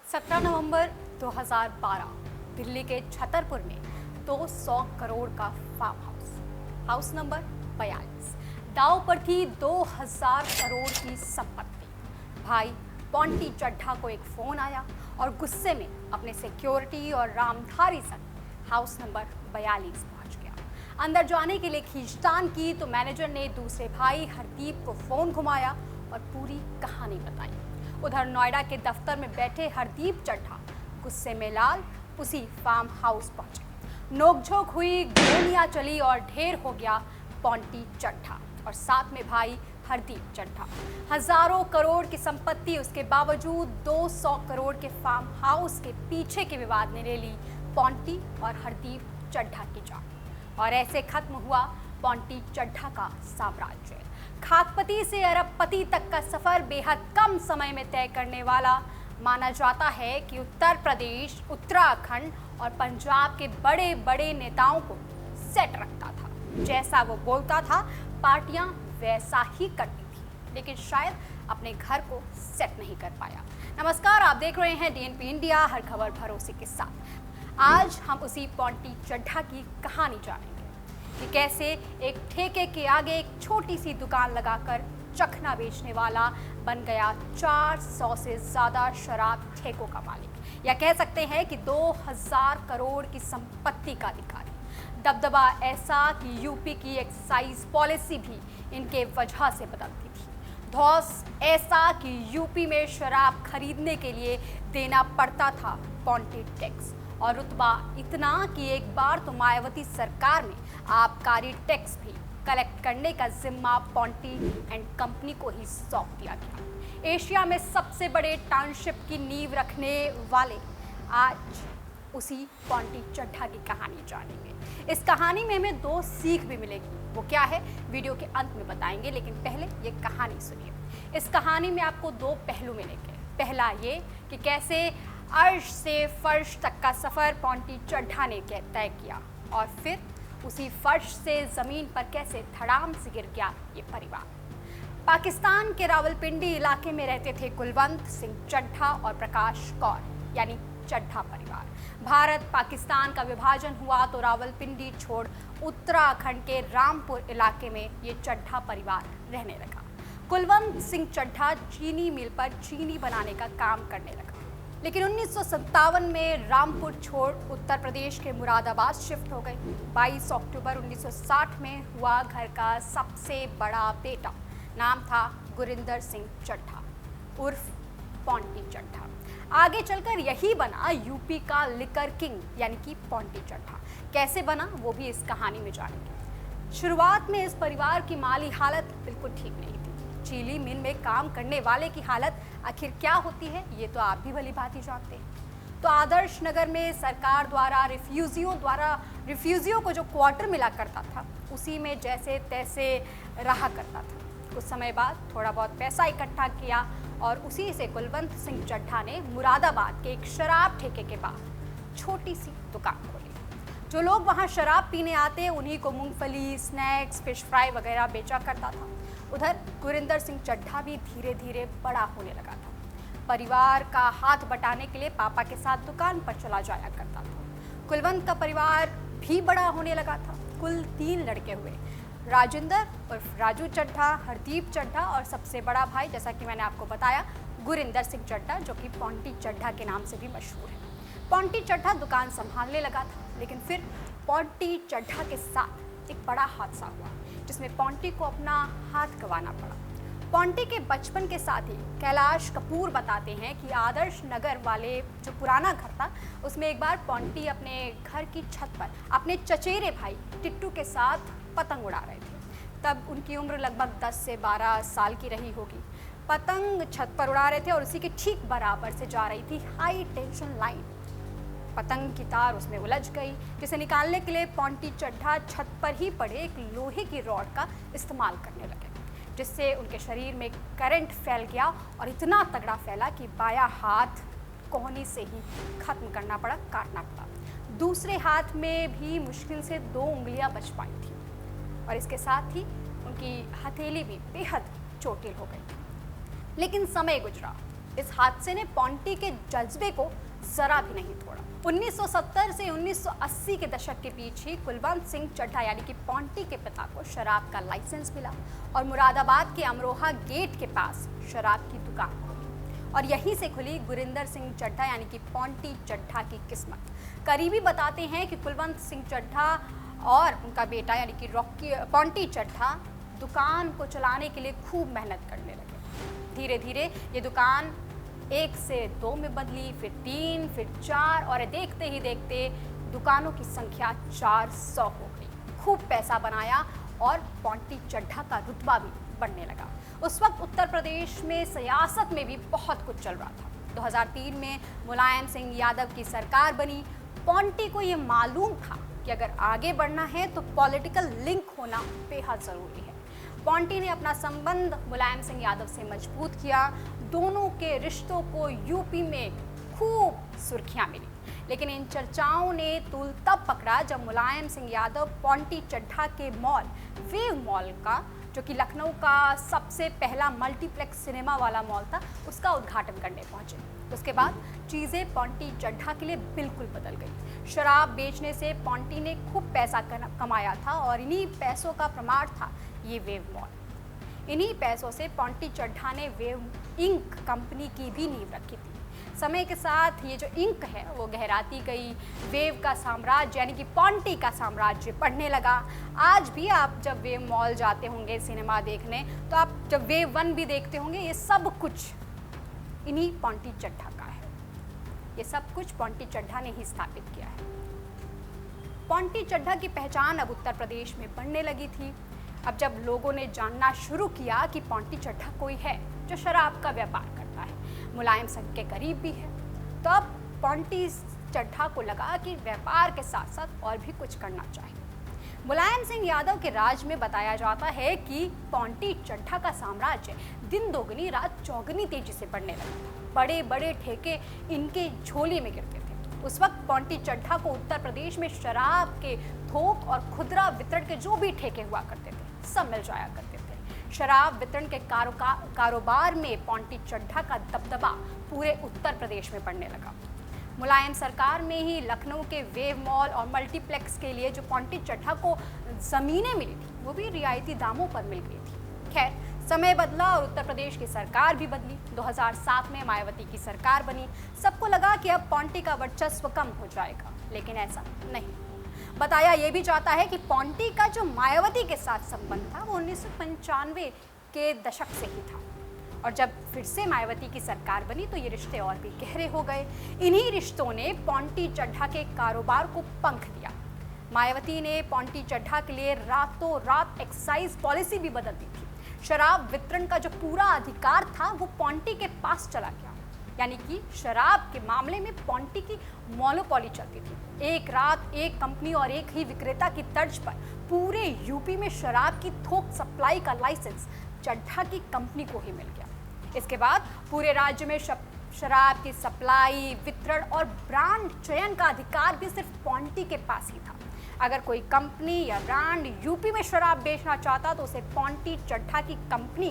17 नवंबर 2012 दिल्ली के छतरपुर में 200 करोड़ का फार्म हाउस नंबर 42 दांव पर थी 2000 करोड़ की संपत्ति। भाई पोंटी चड्ढा को एक फोन आया और गुस्से में अपने सिक्योरिटी और रामधारी संग हाउस नंबर 42 पहुंच गया। अंदर जाने के लिए खींचतान की तो मैनेजर ने दूसरे भाई हरदीप को फोन घुमाया और पूरी कहानी बताई। उधर नोएडा के दफ्तर में बैठे हरदीप चड्ढा गुस्से में लाल उसी फार्म हाउस पहुंचे। नोकझोंक हुई, गोलियां चली और ढेर हो गया पोंटी चड्ढा और साथ में भाई हरदीप चड्ढा। हजारों करोड़ की संपत्ति, उसके बावजूद 200 करोड़ के फार्म हाउस के पीछे के विवाद ने ले ली पोंटी और हरदीप चड्ढा की जान। और ऐसे खत्म हुआ पोंटी चड्ढा का साम्राज्य। खाकपति से अरबपति तक का सफर बेहद कम समय में तय करने वाला माना जाता है कि उत्तर प्रदेश, उत्तराखंड और पंजाब के बड़े बड़े नेताओं को सेट रखता था। जैसा वो बोलता था पार्टियां वैसा ही करती थी, लेकिन शायद अपने घर को सेट नहीं कर पाया। नमस्कार, आप देख रहे हैं डीएनपी इंडिया, हर खबर भरोसे के साथ। आज हम उसी पोंटी चड्ढा की कहानी जानेंगे कि कैसे एक ठेके के आगे एक छोटी सी दुकान लगाकर चखना बेचने वाला बन गया 400 से ज्यादा शराब ठेकों का मालिक, या कह सकते हैं कि 2000 करोड़ की संपत्ति का अधिकारी। दबदबा ऐसा कि यूपी की एक्साइज पॉलिसी भी इनके वजह से बदलती थी। धौस ऐसा कि यूपी में शराब खरीदने के लिए देना पड़ता था पोंटी टैक्स, और रुतबा इतना कि एक बार तो मायावती सरकार में आबकारी टैक्स भी कलेक्ट करने का जिम्मा पोंटी एंड कंपनी को ही सौंप दिया गया। एशिया में सबसे बड़े टाउनशिप की नींव रखने वाले आज उसी पोंटी चड्ढा की कहानी जानेंगे। इस कहानी में हमें 2 सीख भी मिलेगी। वो क्या है, वीडियो के अंत में बताएंगे, लेकिन पहले ये कहानी सुनिए। इस कहानी में आपको 2 पहलू मिलेंगे। पहला ये कि कैसे अर्श से फर्श तक का सफर पोंटी चड्ढा ने तय किया, और फिर उसी फर्श से जमीन पर कैसे धड़ाम से गिर गया ये परिवार। पाकिस्तान के रावलपिंडी इलाके में रहते थे कुलवंत सिंह चड्ढा और प्रकाश कौर, यानी चड्ढा परिवार। भारत पाकिस्तान का विभाजन हुआ तो रावलपिंडी छोड़ उत्तराखंड के रामपुर इलाके में ये चड्ढा परिवार रहने लगा। कुलवंत सिंह चड्ढा चीनी मिल पर चीनी बनाने का काम करने लगा, लेकिन 1957 में रामपुर छोड़ उत्तर प्रदेश के मुरादाबाद शिफ्ट हो गए। 22 अक्टूबर 1960 में हुआ घर का सबसे बड़ा बेटा, नाम था गुरिंदर सिंह चड्ढा उर्फ पोंटी चड्ढा। आगे चलकर यही बना यूपी का लिकर किंग, यानी कि पोंटी चड्ढा। कैसे बना वो भी इस कहानी में जानेंगे। शुरुआत में इस परिवार की माली हालत बिल्कुल ठीक नहीं थी। चीनी मिल में काम करने वाले की हालत आखिर क्या होती है, ये तो आप भी भली भांति जानते हैं। तो आदर्श नगर में सरकार द्वारा रिफ्यूजियों को जो क्वार्टर मिला करता था, उसी में जैसे तैसे रहा करता था। कुछ समय बाद थोड़ा बहुत पैसा इकट्ठा किया और उसी से कुलवंत सिंह चड्ढा ने मुरादाबाद के एक शराब ठेके के बाहर छोटी सी दुकान खोली। जो लोग वहाँ शराब पीने आते उन्हीं को मूंगफली, स्नैक्स, फिश फ्राई वगैरह बेचा करता था। उधर गुरिंदर सिंह चड्ढा भी धीरे धीरे बड़ा होने लगा था। परिवार का हाथ बटाने के लिए पापा के साथ दुकान पर चला जाया करता था। कुलवंत का परिवार भी बड़ा होने लगा था। कुल 3 लड़के हुए, राजेंद्र उर्फ राजू चड्ढा, हरदीप चड्ढा और सबसे बड़ा भाई, जैसा कि मैंने आपको बताया, गुरिंदर सिंह चड्ढा, जो कि पोंटी चड्ढा के नाम से भी मशहूर है। पोंटी चड्ढा दुकान संभालने लगा था, लेकिन फिर पोंटी चड्ढा के साथ एक बड़ा हादसा हुआ, जिसमें पोंटी को अपना हाथ गंवाना पड़ा। पोंटी के बचपन के साथी कैलाश कपूर बताते हैं कि आदर्श नगर वाले जो पुराना घर था, उसमें एक बार पोंटी अपने घर की छत पर अपने चचेरे भाई टिट्टू के साथ पतंग उड़ा रहे थे। तब उनकी उम्र लगभग 10 से 12 साल की रही होगी। पतंग छत पर उड़ा रहे थे और उसी के ठीक बराबर से जा रही थी हाई टेंशन लाइन। पतंग की तार उसमें उलझ गई, जिसे निकालने के लिए पोंटी चड्ढा छत पर ही पड़े एक लोहे की रॉड का इस्तेमाल करने लगे, जिससे उनके शरीर में करंट फैल गया और इतना तगड़ा फैला कि बायां हाथ कोहनी से ही खत्म करना पड़ा, काटना पड़ा। दूसरे हाथ में भी मुश्किल से 2 उंगलियां बच पाई थी, और इसके साथ ही उनकी हथेली भी बेहद चोटिल हो गई। लेकिन समय गुजरा इस हादसे ने पॉन्टी के जज्बे को जरा भी नहीं तोड़ा। 1970 से 1980 के दशक के बीच ही कुलवंत सिंह चड्ढा यानी कि पॉन्टी के पिता को शराब का लाइसेंस मिला और मुरादाबाद के अमरोहा गेट के पास शराब की दुकान खुली और यहीं से खुली गुरिंदर सिंह चड्ढा यानी कि पॉन्टी चड्ढा की किस्मत। करीबी बताते हैं कि कुलवंत सिंह चड्ढा और उनका बेटा यानी कि पॉन्टी चड्ढा दुकान को चलाने के लिए खूब मेहनत करने लगे। धीरे धीरे ये दुकान 1 से 2 में बदली, फिर 3, फिर 4 और देखते ही देखते दुकानों की संख्या 400 हो गई। खूब पैसा बनाया और पॉन्टी चड्ढा का रुतबा भी बढ़ने लगा। उस वक्त उत्तर प्रदेश में सियासत में भी बहुत कुछ चल रहा था। 2003 में मुलायम सिंह यादव की सरकार बनी। पॉन्टी को ये मालूम था कि अगर आगे बढ़ना है तो पॉलिटिकल लिंक होना बेहद ज़रूरी है। पॉन्टी ने अपना संबंध मुलायम सिंह यादव से मजबूत किया। दोनों के रिश्तों को यूपी में खूब सुर्खियां मिली, लेकिन इन चर्चाओं ने तूल तब पकड़ा जब मुलायम सिंह यादव पॉन्टी चड्ढा के मॉल वेव मॉल का, जो कि लखनऊ का सबसे पहला मल्टीप्लेक्स सिनेमा वाला मॉल था, उसका उद्घाटन करने पहुंचे। उसके बाद चीज़ें पॉन्टी चड्ढा के लिए बिल्कुल बदल गई। शराब बेचने से पॉन्टी ने खूब पैसा कमाया था और इन्हीं पैसों का प्रमाण था ये वेव मॉल। इन्हीं पैसों से पॉन्टी चड्ढा ने वेव इंक कंपनी की भी नींव रखी थी। समय के साथ ये जो इंक है वो गहराती गई। वेव का साम्राज्य यानी कि पॉन्टी का साम्राज्य बढ़ने लगा। आज भी आप जब वेव मॉल जाते होंगे सिनेमा देखने, तो आप जब वेव 1 भी देखते होंगे, ये सब कुछ इन्हीं पॉन्टी चड्ढा का है। ये सब कुछ पॉन्टी चड्ढा ने ही स्थापित किया है। पॉन्टी चड्ढा की पहचान अब उत्तर प्रदेश में बढ़ने लगी थी। अब जब लोगों ने जानना शुरू किया कि पॉन्टी चड्ढा कोई है जो शराब का व्यापार करता है, मुलायम सिंह के करीब भी है, तो अब पॉन्टी चड्ढा को लगा कि व्यापार के साथ साथ और भी कुछ करना चाहिए। मुलायम सिंह यादव के राज में बताया जाता है कि पॉन्टी चड्ढा का साम्राज्य दिन दोगुनी रात चौगुनी तेजी से बढ़ने लगा। बड़े बड़े ठेके इनके झोली में गिरते थे। उस वक्त पॉन्टी चड्ढा को उत्तर प्रदेश में शराब के थोक और खुदरा वितरण के जो भी ठेके हुआ करते थे, सब मिल जाया करते थे। शराब वितरण के कारोबार में पॉन्टी चड्ढा का दबदबा पूरे उत्तर प्रदेश में बढ़ने लगा। मुलायम सरकार में ही लखनऊ के वेव मॉल और मल्टीप्लेक्स के लिए जो पॉन्टी चड्ढा को ज़मीनें मिली थी, वो भी रियायती दामों पर मिल गई थी। खैर, समय बदला और उत्तर प्रदेश की सरकार भी बदली। 2007 में मायावती की सरकार बनी। सबको लगा कि अब पॉन्टी का वर्चस्व कम हो जाएगा, लेकिन ऐसा नहीं। बताया ये भी जाता है कि पॉन्टी का जो मायावती के साथ संबंध था वो 1995 के दशक से ही था, और जब फिर से मायावती की सरकार बनी तो ये रिश्ते और भी गहरे हो गए। इन्हीं रिश्तों ने पॉन्टी चड्ढा के कारोबार को पंख दिया। मायावती ने पॉन्टी चड्ढा के लिए रातों रात एक्साइज पॉलिसी भी बदल दी थी। शराब वितरण का जो पूरा अधिकार था वो पॉन्टी के पास चला गया, यानी कि शराब के मामले में पॉन्टी की मोनोपोली चलती थी। एक रात एक कंपनी और एक ही विक्रेता की तर्ज पर पूरे यूपी में शराब की थोक सप्लाई का लाइसेंस चड्ढा की कंपनी को ही मिल गया। इसके बाद पूरे राज्य में शराब की सप्लाई, वितरण और ब्रांड चयन का अधिकार भी सिर्फ पॉन्टी के पास ही था। अगर कोई कंपनी या ब्रांड यूपी में शराब बेचना चाहता तो उसे पॉन्टी चड्ढा की कंपनी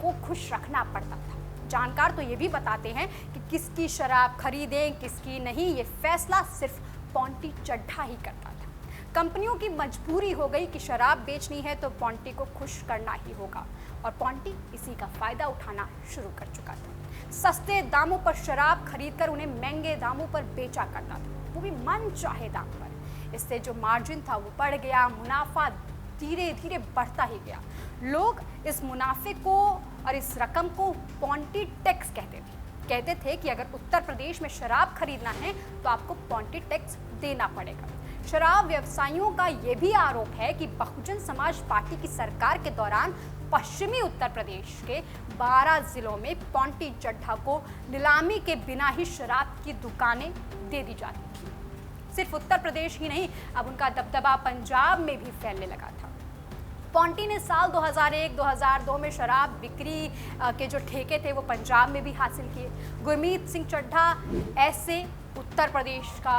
को खुश रखना पड़ता था। जानकार तो ये भी बताते हैं कि किसकी शराब खरीदें, किसकी नहीं, ये फैसला सिर्फ पॉन्टी चड्ढा ही करता था। कंपनियों की मजबूरी हो गई कि शराब बेचनी है तो पॉन्टी को खुश करना ही होगा, और पॉन्टी इसी का फायदा उठाना शुरू कर चुका था। सस्ते दामों पर शराब खरीदकर उन्हें महंगे दामों पर बेचा करता था, वो भी मन चाहे दाम पर। इससे जो मार्जिन था वो बढ़ गया, मुनाफा धीरे धीरे बढ़ता ही गया। लोग इस मुनाफे को और इस रकम को पॉन्टी टैक्स कहते थे कि अगर उत्तर प्रदेश में शराब खरीदना है तो आपको पॉन्टी टैक्स देना पड़ेगा। शराब व्यवसायियों का ये भी आरोप है कि बहुजन समाज पार्टी की सरकार के दौरान पश्चिमी उत्तर प्रदेश के 12 जिलों में पॉन्टी चड्ढा को नीलामी के बिना ही शराब की दुकानें दे दी जाती थी। सिर्फ उत्तर प्रदेश ही नहीं, अब उनका दबदबा पंजाब में भी फैलने लगा था। पॉन्टी ने साल 2001-2002 में शराब बिक्री के जो ठेके थे वो पंजाब में भी हासिल किए। गुरमीत सिंह चड्ढा ऐसे उत्तर प्रदेश का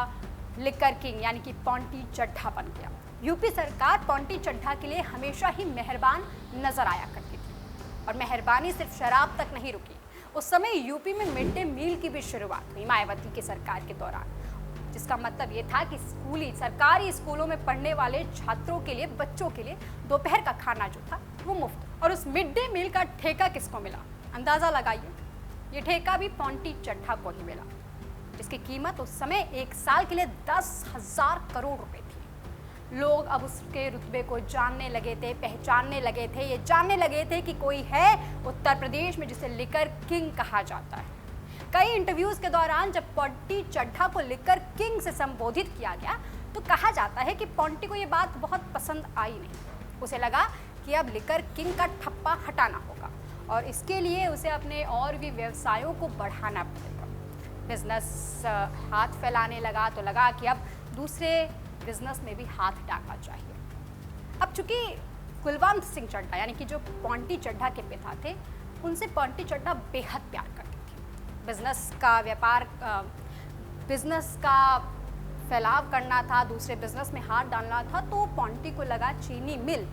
लिकर किंग यानी कि पॉन्टी चड्ढा बन गया। यूपी सरकार पॉन्टी चड्ढा के लिए हमेशा ही मेहरबान नजर आया करती थी, और मेहरबानी सिर्फ शराब तक नहीं रुकी। उस समय यूपी में मिड डे मील की भी शुरुआत हुई मायावती की सरकार के दौरान, जिसका मतलब ये था कि सरकारी स्कूलों में पढ़ने वाले छात्रों के लिए, बच्चों के लिए दोपहर का खाना जो था वो मुफ्त। और उस मिड डे मील का ठेका किसको मिला? अंदाजा लगाइए। ये ठेका भी पॉन्टी चड्ढा को ही मिला, जिसकी कीमत उस समय एक साल के लिए 10,000 करोड़ रुपए थी। लोग अब उसके रुतबे को जानने लगे थे, पहचानने लगे थे, ये जानने लगे थे कि कोई है उत्तर प्रदेश में जिसे लिकर किंग कहा जाता है। कई इंटरव्यूज के दौरान जब पॉन्टी चड्ढा को लिकर किंग से संबोधित किया गया तो कहा जाता है कि पॉन्टी को ये बात बहुत पसंद आई नहीं। उसे लगा कि अब लिकर किंग का ठप्पा हटाना होगा और इसके लिए उसे अपने और भी व्यवसायों को बढ़ाना पड़ेगा। बिजनेस हाथ फैलाने लगा तो लगा कि अब दूसरे बिजनेस में भी हाथ डालना चाहिए। अब चूंकि कुलवंत सिंह चड्ढा यानी कि जो पॉन्टी चड्ढा के पिता थे, उनसे पॉन्टी चड्ढा बेहद प्यार करते थे। बिजनेस का फैलाव करना था, दूसरे बिजनेस में हाथ डालना था, तो पॉन्टी को लगा चीनी मिल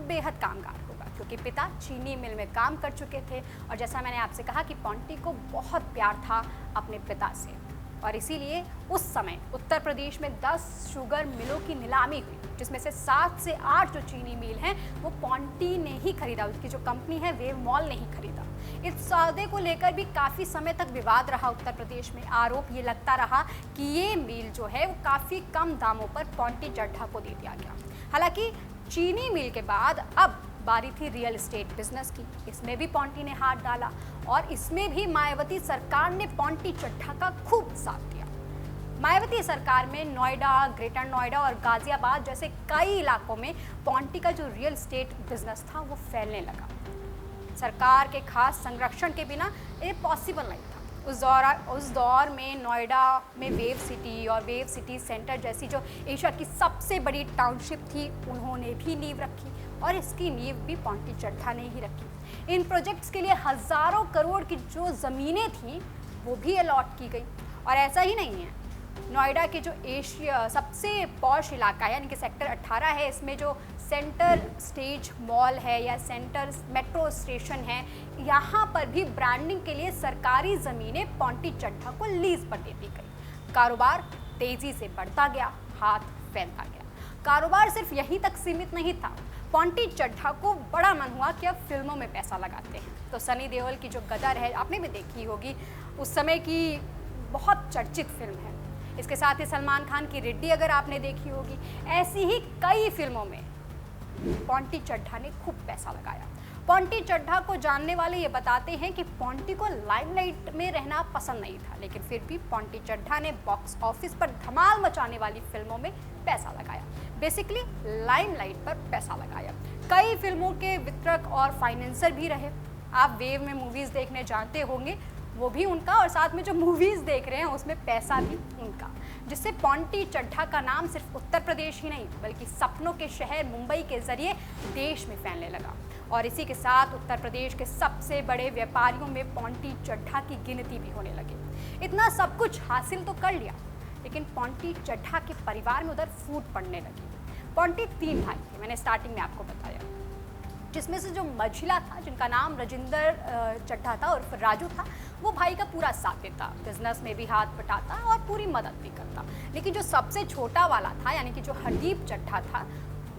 बेहद कामगार होगा, क्योंकि पिता चीनी मिल में काम कर चुके थे और जैसा मैंने आपसे कहा कि पॉन्टी को बहुत प्यार था अपने पिता से, और इसीलिए उस समय उत्तर प्रदेश में 10 शुगर मिलों की नीलामी हुई, जिसमें से 7 से 8 जो चीनी मिल हैं वो पॉन्टी ने ही खरीदा, उसकी जो कंपनी है वेव मॉल ने ही खरीदा। इस सौदे को लेकर भी काफ़ी समय तक विवाद रहा उत्तर प्रदेश में। आरोप ये लगता रहा कि ये मिल जो है वो काफ़ी कम दामों पर पॉन्टी चड्ढा को दे दिया गया। हालांकि चीनी मिल के बाद अब बारी थी रियल एस्टेट बिजनेस की। इसमें भी पॉन्टी ने हाथ डाला और इसमें भी मायावती सरकार ने पॉन्टी चड्ढा का खूब साथ दिया। मायावती सरकार में नोएडा, ग्रेटर नोएडा और गाजियाबाद जैसे कई इलाकों में पॉन्टी का जो रियल एस्टेट बिजनेस था वो फैलने लगा। सरकार के खास संरक्षण के बिना ये पॉसिबल नहीं था। उस दौर में नोएडा में वेव सिटी और वेव सिटी सेंटर जैसी जो एशिया की सबसे बड़ी टाउनशिप थी, उन्होंने भी नींव रखी और इसकी नींव भी पॉन्टी चड्ढा ने ही रखी। इन प्रोजेक्ट्स के लिए हज़ारों करोड़ की जो ज़मीनें थीं वो भी अलॉट की गई। और ऐसा ही नहीं है, नोएडा के जो एशिया सबसे पॉश इलाका है यानी कि सेक्टर 18 है, इसमें जो सेंटर स्टेज मॉल है या सेंटर मेट्रो स्टेशन है, यहाँ पर भी ब्रांडिंग के लिए सरकारी ज़मीनें पॉन्टी चड्ढा को लीज पर दे दी गई। कारोबार तेज़ी से बढ़ता गया, हाथ फैलता गया। कारोबार सिर्फ यहीं तक सीमित नहीं था। पॉन्टी चड्ढा को बड़ा मन हुआ कि अब फिल्मों में पैसा लगाते हैं, तो सनी देओल की जो गदर है आपने भी देखी होगी, उस समय की बहुत चर्चित फिल्म है। इसके साथ ही सलमान खान की रिड्डी अगर आपने देखी होगी। ऐसी ही कई फिल्मों में पॉन्टी चड्ढा ने खूब पैसा लगाया। पॉन्टी चड्ढा को जानने वाले ये बताते हैं कि पॉन्टी को लाइमलाइट में रहना पसंद नहीं था, लेकिन फिर भी पॉन्टी चड्ढा ने बॉक्स ऑफिस पर धमाल मचाने वाली फिल्मों में पैसा लगाया। बेसिकली लाइमलाइट पर पैसा लगाया। कई फिल्मों के वितरक और फाइनेंसर भी रहे। आप वेव में मूवीज़ देखने जाते होंगे, वो भी उनका, और साथ में जो मूवीज़ देख रहे हैं उसमें पैसा भी उनका, जिससे पॉन्टी चड्ढा का नाम सिर्फ उत्तर प्रदेश ही नहीं बल्कि सपनों के शहर मुंबई के जरिए देश में फैलने लगा। और इसी के साथ उत्तर प्रदेश के सबसे बड़े व्यापारियों में पॉन्टी चड्ढा की गिनती भी होने लगी। इतना सब कुछ हासिल तो कर लिया, लेकिन पॉन्टी चड्ढा के परिवार में उधर फूट पड़ने लगी। पॉन्टी 3 भाई थे, मैंने स्टार्टिंग में आपको बताया, जिसमें से जो मझिला था, जिनका नाम राजेंद्र चड्ढा था और राजू था, वो भाई का पूरा साथ देता, बिजनेस में भी हाथ बटाता और पूरी मदद भी करता। लेकिन जो सबसे छोटा वाला था यानी कि जो हरदीप चड्ढा था,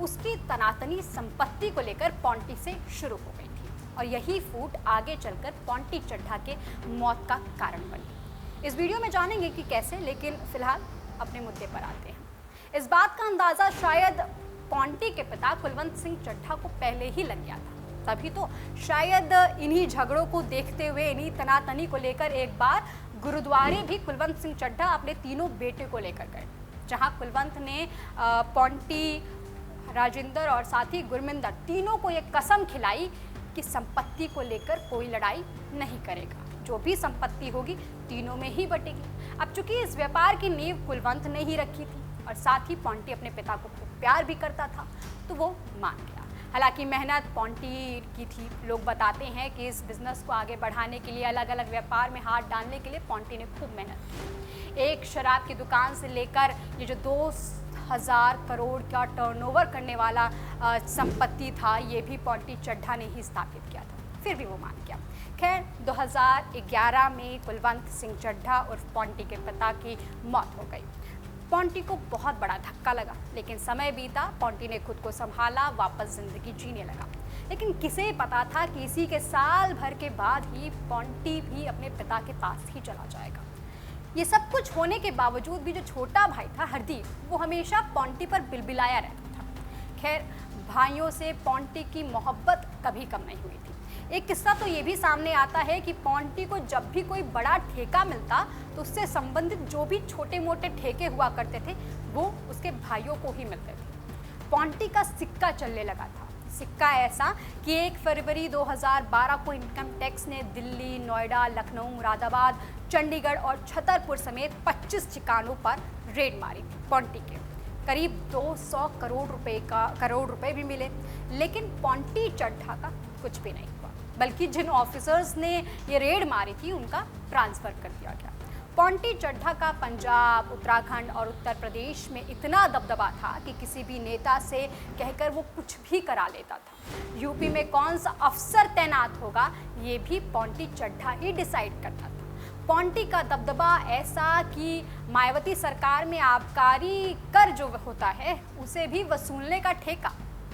उसकी तनातनी संपत्ति को लेकर पॉन्टी से शुरू हो गई थी और यही फूट आगे चलकर पॉन्टी चड्ढा के मौत का कारण बनी। इस वीडियो में जानेंगे कि कैसे, लेकिन फिलहाल अपने मुद्दे पर आते हैं। इस बात का अंदाज़ा शायद पॉन्टी के पिता कुलवंत सिंह चड्ढा को पहले ही लग गया था, तभी तो शायद इन्हीं झगड़ों को देखते हुए, इन्हीं तनातनी को लेकर एक बार गुरुद्वारे भी कुलवंत सिंह चड्ढा अपने तीनों बेटे को लेकर गए, जहां कुलवंत ने पॉन्टी, राजेंद्र और साथ ही गुरमिंदर तीनों को एक कसम खिलाई कि संपत्ति को लेकर कोई लड़ाई नहीं करेगा, जो भी संपत्ति होगी तीनों में ही बटेगी। अब चूंकि इस व्यापार की नींव कुलवंत ने ही रखी थी और साथ ही पॉन्टी अपने पिता को प्यार भी करता था, तो वो मान गया। हालांकि मेहनत पॉन्टी की थी। लोग बताते हैं कि इस बिज़नेस को आगे बढ़ाने के लिए, अलग अलग व्यापार में हाथ डालने के लिए पॉन्टी ने खूब मेहनत की। एक शराब की दुकान से लेकर ये जो 2000 करोड़ का टर्नओवर करने वाला संपत्ति था, ये भी पॉन्टी चड्ढा ने ही स्थापित किया था। फिर भी वो मान गया। खैर 2011 में कुलवंत सिंह चड्ढा उर्फ पॉन्टी के पिता की मौत हो गई। पॉन्टी को बहुत बड़ा धक्का लगा, लेकिन समय बीता, पॉन्टी ने खुद को संभाला, वापस जिंदगी जीने लगा। लेकिन किसे पता था कि इसी के साल भर के बाद ही पॉन्टी भी अपने पिता के पास ही चला जाएगा। ये सब कुछ होने के बावजूद भी जो छोटा भाई था हरदीप, वो हमेशा पॉन्टी पर बिलबिलाया रहता था। खैर भाइयों से पॉन्टी की मोहब्बत कभी कम नहीं हुई थी। एक किस्सा तो ये भी सामने आता है कि पॉन्टी को जब भी कोई बड़ा ठेका मिलता तो उससे संबंधित जो भी छोटे मोटे ठेके हुआ करते थे वो उसके भाइयों को ही मिलते थे। पॉन्टी का सिक्का चलने लगा था। सिक्का ऐसा कि 1 फरवरी 2012 को इनकम टैक्स ने दिल्ली, नोएडा, लखनऊ, मुरादाबाद, चंडीगढ़ और छतरपुर समेत 25 ठिकानों पर रेड मारी थी। पॉन्टी के करीब 200 करोड़ रुपए भी मिले, लेकिन पॉन्टी चड्ढा का कुछ भी नहीं हुआ, बल्कि जिन ऑफिसर्स ने ये रेड मारी थी उनका ट्रांसफर कर दिया गया। पॉन्टी चड्ढा का पंजाब, उत्तराखंड और उत्तर प्रदेश में इतना दबदबा था कि किसी भी नेता से कहकर वो कुछ भी करा लेता था। यूपी में कौन सा अफसर तैनात होगा ये भी पॉन्टी चड्ढा ही डिसाइड करता था। पॉन्टी का दबदबा ऐसा कि मायावती सरकार में आबकारी कर जो होता है उसे भी वसूलने का ठेका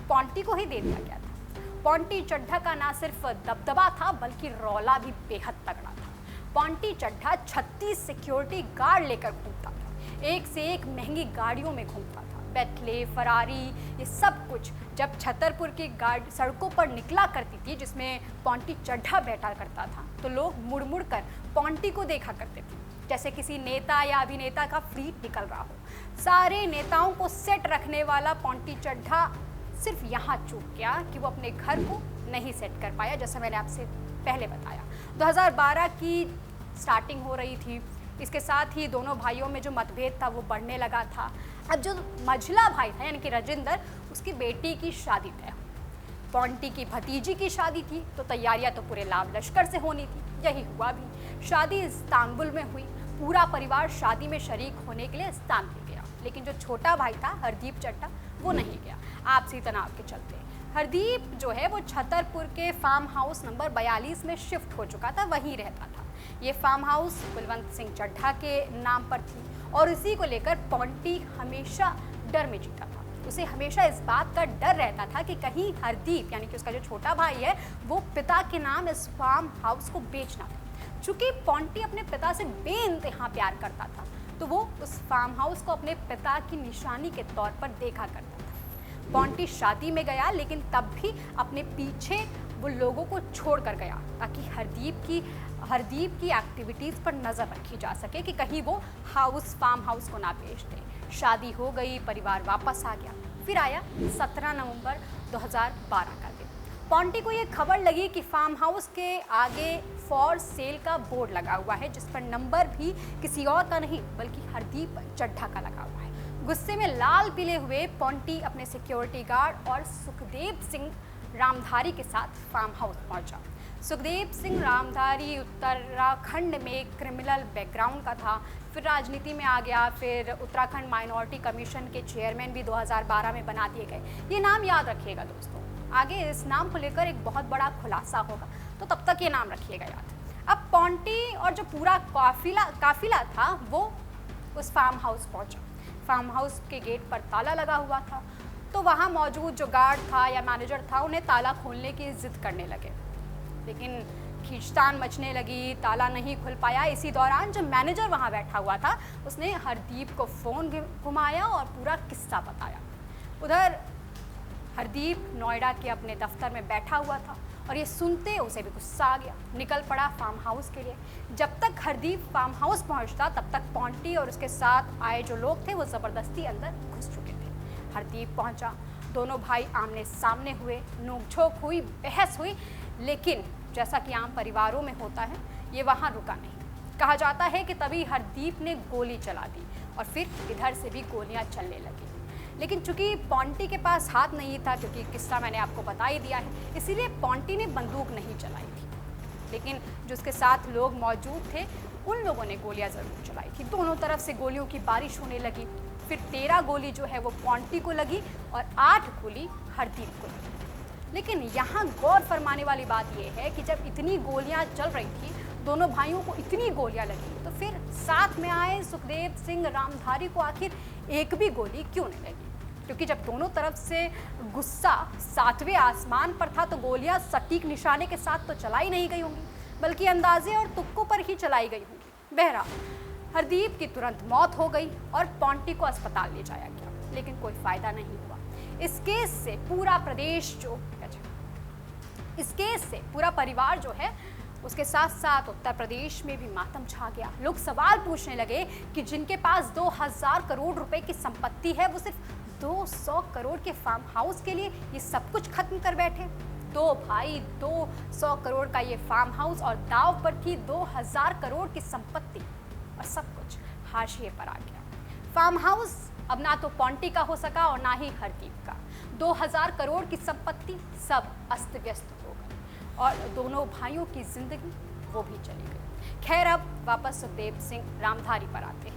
पॉन्टी को ही दे दिया गया था। पॉन्टी चड्ढा का ना सिर्फ दबदबा था बल्कि रौला भी बेहद तगड़ा था। पॉन्टी चड्ढा 36 सिक्योरिटी गार्ड लेकर घूमता था, एक से एक महंगी गाड़ियों में घूमता था। बेंटले, फरारी, ये सब कुछ जब छतरपुर की गाड़ी सड़कों पर निकला करती थी जिसमें पॉन्टी चड्ढा बैठा करता था तो लोग मुड़ मुड़ कर पॉन्टी को देखा करते थे, जैसे किसी नेता या अभिनेता का फ्लीट निकल रहा हो। सारे नेताओं को सेट रखने वाला पॉन्टी चड्ढा सिर्फ यहाँ चूक गया कि वो अपने घर को नहीं सेट कर पाया, जैसा मैंने आपसे पहले बताया। 2012 की स्टार्टिंग हो रही थी, इसके साथ ही दोनों भाइयों में जो मतभेद था वो बढ़ने लगा था। अब जो मझला भाई था यानी कि राजेंद्र, उसकी बेटी की शादी तय हुई। पॉन्टी की भतीजी की शादी थी तो तैयारियां तो पूरे लाव लश्कर से होनी थी, यही हुआ भी। शादी इस्तांबुल में हुई, पूरा परिवार शादी में शरीक होने के लिए इस्तांबुल गया, लेकिन जो छोटा भाई था हरदीप चड्ढा वो नहीं गया, आपसी तनाव के चलते। हरदीप जो है वो छतरपुर के फार्म हाउस नंबर 42 में शिफ्ट हो चुका था, वहीं रहता था। ये फार्म हाउस कुलवंत सिंह चड्ढा के नाम पर थी और इसी को लेकर पॉन्टी हमेशा डर में जीता था। उसे हमेशा इस बात का डर रहता था कि कहीं हरदीप यानी कि उसका जो छोटा भाई है वो पिता के नाम इस फार्म हाउस को बेचना था। चूंकि पॉन्टी अपने पिता से बेइंतहा प्यार करता था तो वो उस फार्म हाउस को अपने पिता की निशानी के तौर पर देखा करता था। पॉन्टी शादी में गया लेकिन तब भी अपने पीछे वो लोगों को छोड़ कर गया ताकि हरदीप की एक्टिविटीज़ पर नज़र रखी जा सके कि कहीं वो फार्म हाउस को ना बेच दे। शादी हो गई, परिवार वापस आ गया। फिर आया 17 नवंबर 2012 का दिन। पॉन्टी को ये खबर लगी कि फार्म हाउस के आगे फॉर सेल का बोर्ड लगा हुआ है जिस पर नंबर भी किसी और का नहीं बल्कि हरदीप चड्ढा का लगा हुआ है। गुस्से में लाल पीले हुए पॉन्टी अपने सिक्योरिटी गार्ड और सुखदेव सिंह रामधारी के साथ फार्म हाउस पहुंचा। सुखदेव सिंह रामधारी उत्तराखंड में क्रिमिनल बैकग्राउंड का था, फिर राजनीति में आ गया, फिर उत्तराखंड माइनॉरिटी कमीशन के चेयरमैन भी 2012 में बना दिए गए। ये नाम याद रखिएगा दोस्तों, आगे इस नाम को लेकर एक बहुत बड़ा खुलासा होगा, तो तब तक ये नाम रखिएगा याद। अब पॉन्टी और जो पूरा काफिला था वो उस फार्म हाउस पहुंचा। फार्म हाउस के गेट पर ताला लगा हुआ था तो वहाँ मौजूद जो गार्ड था या मैनेजर था उन्हें ताला खोलने की जिद करने लगे, लेकिन खींचतान मचने लगी, ताला नहीं खुल पाया। इसी दौरान जो मैनेजर वहाँ बैठा हुआ था उसने हरदीप को फ़ोन घुमाया और पूरा किस्सा बताया। उधर हरदीप नोएडा के अपने दफ्तर में बैठा हुआ था और ये सुनते उसे भी गुस्सा आ गया, निकल पड़ा फार्म हाउस के लिए। जब तक हरदीप फार्म हाउस पहुंचता तब तक पॉन्टी और उसके साथ आए जो लोग थे वो ज़बरदस्ती अंदर घुस चुके थे। हरदीप पहुंचा, दोनों भाई आमने सामने हुए, नोकझोंक हुई, बहस हुई, लेकिन जैसा कि आम परिवारों में होता है ये वहाँ रुका नहीं। कहा जाता है कि तभी हरदीप ने गोली चला दी और फिर इधर से भी गोलियाँ चलने लगी। लेकिन चूंकि पॉन्टी के पास हाथ नहीं था, क्योंकि किस्सा मैंने आपको बता ही दिया है, इसीलिए पॉन्टी ने बंदूक नहीं चलाई थी, लेकिन जो उसके साथ लोग मौजूद थे उन लोगों ने गोलियां ज़रूर चलाई थी। दोनों तरफ से गोलियों की बारिश होने लगी। फिर 13 गोली जो है वो पॉन्टी को लगी और 8 गोली हरदीप को लगी। लेकिन यहाँ गौर फरमाने वाली बात यह है कि जब इतनी गोलियां चल रही थी, दोनों भाइयों को इतनी गोलियां लगी, तो फिर साथ में आए सुखदेव सिंह रामधारी को आखिर एक भी गोली क्यों नहीं लगी? क्योंकि जब दोनों तरफ से गुस्सा सातवें आसमान पर था तो गोलियां सटीक निशाने के साथ तो चलाई नहीं गई होंगी, बल्कि अंदाजे और तुक्कों पर ही चलाई गई होंगी। बहरहाल हरदीप की तुरंत मौत हो गई और पॉन्टी को अस्पताल ले जाया गया, लेकिन कोई फायदा नहीं हुआ। इस केस से पूरा परिवार जो है, उसके साथ साथ उत्तर प्रदेश में भी मातम छा गया। लोग सवाल पूछने लगे कि जिनके पास 2000 करोड़ रुपए की संपत्ति है, वो सिर्फ 200 करोड़ के फार्म हाउस के लिए ये सब कुछ खत्म कर बैठे। दो भाई, 200 करोड़ का ये फार्म हाउस और दाव पर थी 2000 करोड़ की संपत्ति, और सब कुछ हाशिए पर आ गया। फार्म हाउस अब ना तो पॉन्टी का हो सका और ना ही हरदीप का। 2000 करोड़ की संपत्ति सब अस्त व्यस्त हो गई और दोनों भाइयों की जिंदगी वो भी चली गई। खैर, अब वापस सुखदेव सिंह रामधारी पर आते हैं।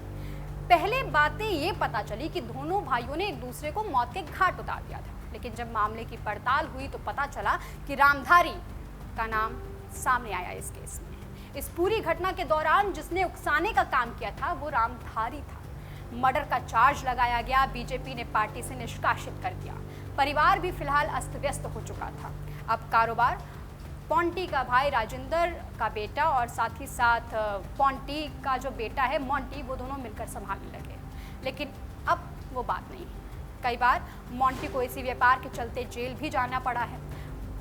पहले बातें ये पता चली कि दोनों भाइयों ने एक दूसरे को मौत के घाट उतार दिया था, लेकिन जब मामले की पड़ताल हुई तो पता चला कि रामधारी का नाम सामने आया इस केस में। इस पूरी घटना के दौरान जिसने उकसाने का काम किया था वो रामधारी था। मर्डर का चार्ज लगाया गया, बीजेपी ने पार्टी से निष्कासित कर दिया। परिवार भी फिलहाल अस्त व्यस्त हो चुका था। अब कारोबार पॉन्टी का भाई राजेंद्र का बेटा और साथ ही साथ पॉन्टी का जो बेटा है मोंटी, वो दोनों मिलकर संभालने लगे। लेकिन अब वो बात नहीं है। कई बार मोंटी को इसी व्यापार के चलते जेल भी जाना पड़ा है।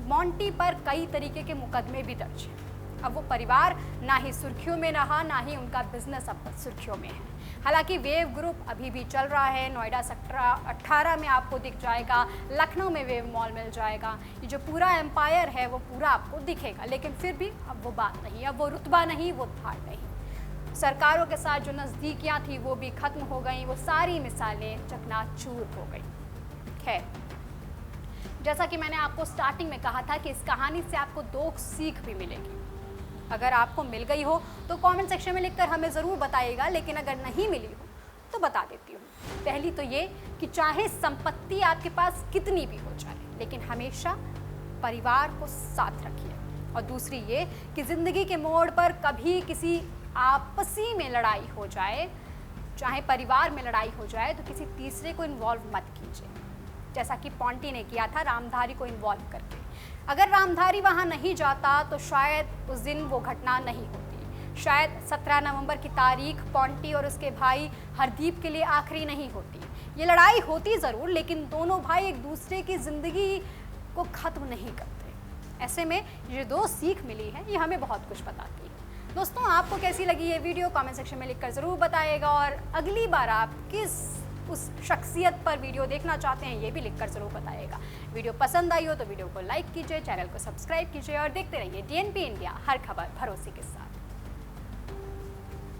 मोंटी पर कई तरीके के मुकदमे भी दर्ज हैं। अब वो परिवार ना ही सुर्खियों में रहा, ना ही उनका बिजनेस अब सुर्खियों में है। हालांकि वेव ग्रुप अभी भी चल रहा है। नोएडा सेक्टर 18 में आपको दिख जाएगा, लखनऊ में वेव मॉल मिल जाएगा। ये जो पूरा एम्पायर है वो पूरा आपको दिखेगा, लेकिन फिर भी अब वो बात नहीं, अब वो रुतबा नहीं, वो धार नहीं। सरकारों के साथ जो नज़दीकियाँ थी वो भी खत्म हो गई, वो सारी मिसालें चकनाचूर हो गई। खैर, जैसा कि मैंने आपको स्टार्टिंग में कहा था कि इस कहानी से आपको दो सीख भी मिलेगी। अगर आपको मिल गई हो तो कमेंट सेक्शन में लिखकर हमें ज़रूर बताइएगा, लेकिन अगर नहीं मिली हो तो बता देती हूँ। पहली तो ये कि चाहे संपत्ति आपके पास कितनी भी हो जाए, लेकिन हमेशा परिवार को साथ रखिए। और दूसरी ये कि ज़िंदगी के मोड़ पर कभी किसी आपसी में लड़ाई हो जाए, चाहे परिवार में लड़ाई हो जाए, तो किसी तीसरे को इन्वॉल्व मत कीजिए, जैसा कि पॉन्टी ने किया था रामधारी को इन्वॉल्व करके। अगर रामधारी वहाँ नहीं जाता तो शायद उस दिन वो घटना नहीं होती। शायद 17 नवंबर की तारीख पॉन्टी और उसके भाई हरदीप के लिए आखिरी नहीं होती। ये लड़ाई होती ज़रूर, लेकिन दोनों भाई एक दूसरे की ज़िंदगी को ख़त्म नहीं करते। ऐसे में ये दो सीख मिली है, ये हमें बहुत कुछ बताती है। दोस्तों, आपको कैसी लगी ये वीडियो कमेंट सेक्शन में लिखकर ज़रूर बताइएगा, और अगली बार आप किस उस शख्सियत पर वीडियो देखना चाहते हैं ये भी लिखकर ज़रूर बताइएगा। वीडियो पसंद आई हो तो वीडियो को लाइक कीजिए, चैनल को सब्सक्राइब कीजिए और देखते रहिए DNP इंडिया, हर खबर भरोसे के साथ।